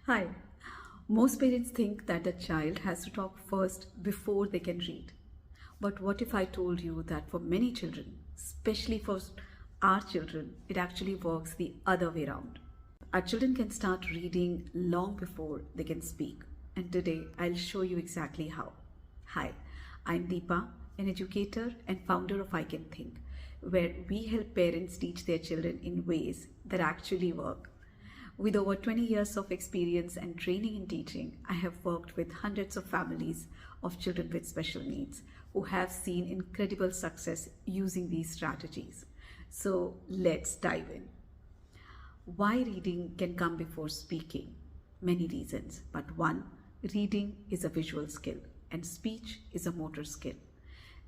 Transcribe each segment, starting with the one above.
Hi. Most parents think that a child has to talk first before they can read. But what if I told you that for many children, especially for our children, it actually works the other way around? Our children can start reading long before they can speak. And today I'll show you exactly how. Hi, I'm Deepa, an educator and founder of I Can Think, where we help parents teach their children in ways that actually work. With over 20 years of experience and training in teaching, I have worked with hundreds of families of children with special needs who have seen incredible success using these strategies. So let's dive in. Why reading can come before speaking? Many reasons, but one, reading is a visual skill and speech is a motor skill.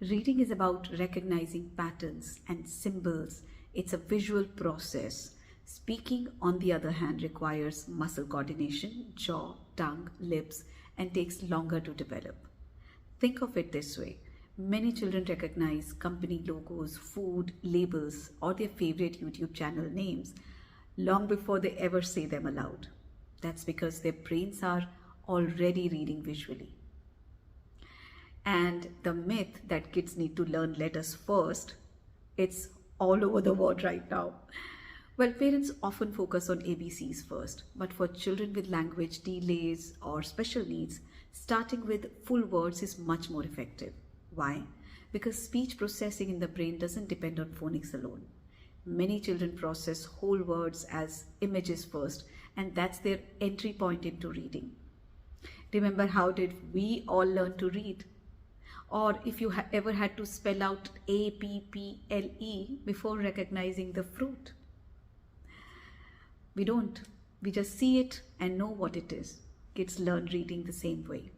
Reading is about recognizing patterns and symbols. It's a visual process. Speaking, on the other hand, requires muscle coordination, jaw, tongue, lips, and takes longer to develop. Think of it this way. Many children recognize company logos, food, labels, or their favorite YouTube channel names long before they ever say them aloud. That's because their brains are already reading visually. And the myth that kids need to learn letters first, it's all over the world right now. Well, parents often focus on ABCs first, but for children with language delays or special needs, starting with full words is much more effective. Why? Because speech processing in the brain doesn't depend on phonics alone. Many children process whole words as images first, and that's their entry point into reading. Remember, how did we all learn to read? Or if you ever had to spell out APPLE before recognizing the fruit. We don't. We just see it and know what it is. Kids learn reading the same way.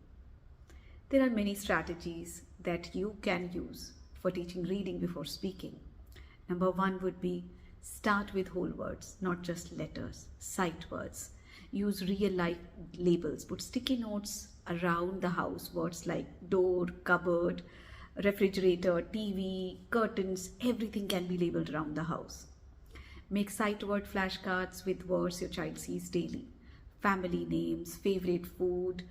There are many strategies that you can use for teaching reading before speaking. Number one would be start with whole words, not just letters, sight words. Use real life labels. Put sticky notes around the house, words like door, cupboard, refrigerator, TV, curtains, everything can be labeled around the house. Make sight word flashcards with words your child sees daily. Family names, favorite food,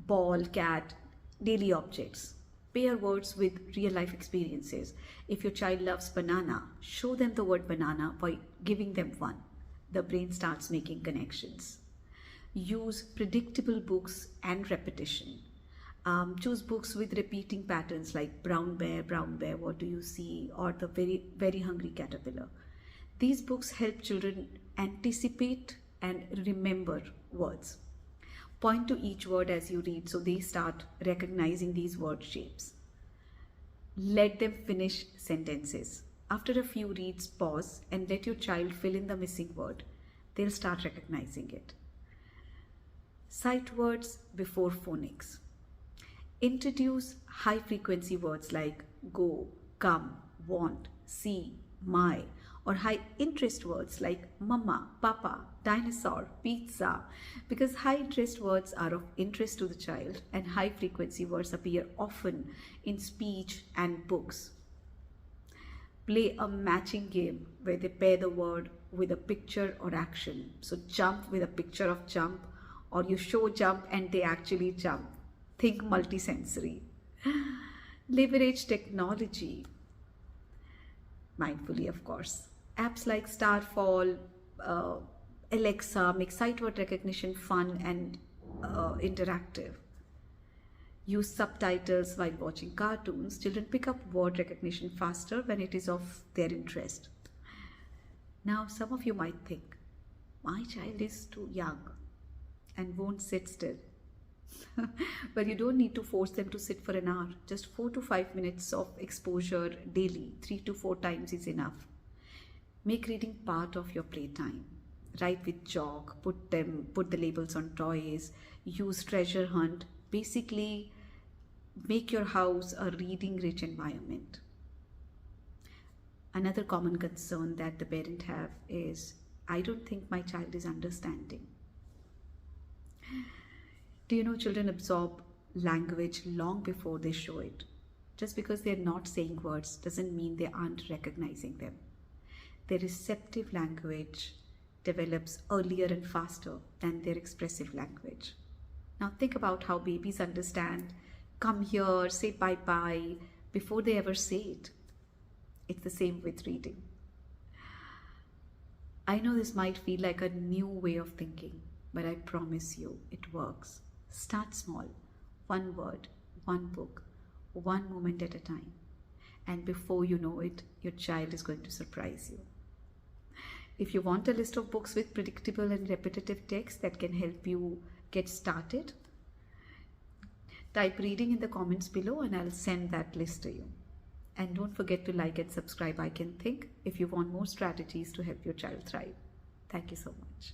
ball, cat, daily objects. Pair words with real life experiences. If your child loves banana, show them the word banana by giving them one. The brain starts making connections. Use predictable books and repetition. Choose books with repeating patterns like brown bear, what do you see? Or the very hungry caterpillar. These books help children anticipate and remember words. Point to each word as you read so they start recognizing these word shapes. Let them finish sentences. After a few reads, pause and let your child fill in the missing word. They'll start recognizing it. Sight words before phonics. Introduce high frequency words like go, come, want, see, my, or high interest words like mama, papa, dinosaur, pizza, because high interest words are of interest to the child and high frequency words appear often in speech and books. Play a matching game where they pair the word with a picture or action. So jump with a picture of jump, or you show jump and they actually jump. Think multisensory. Leverage technology. Mindfully, of course. Apps like Starfall, Alexa make sight word recognition fun and interactive. Use subtitles while watching cartoons. Children pick up word recognition faster when it is of their interest. Now, some of you might think, my child is too young and won't sit still. Well, you don't need to force them to sit for an hour. Just 4 to 5 minutes of exposure daily, 3 to 4 times is enough. Make reading part of your playtime. Write with chalk, put the labels on toys, use treasure hunt. Basically, make your house a reading rich environment. Another common concern that the parent have is, I don't think my child is understanding. Do you know children absorb language long before they show it? Just because they're not saying words doesn't mean they aren't recognizing them. Their receptive language develops earlier and faster than their expressive language. Now think about how babies understand come here, say bye bye before they ever say it. It's the same with reading. I know this might feel like a new way of thinking, but I promise you it works. Start small, one word, one book, one moment at a time. And before you know it, your child is going to surprise you. If you want a list of books with predictable and repetitive text that can help you get started, type reading in the comments below and I'll send that list to you. And don't forget to like and subscribe I Can Think if you want more strategies to help your child thrive. Thank you so much.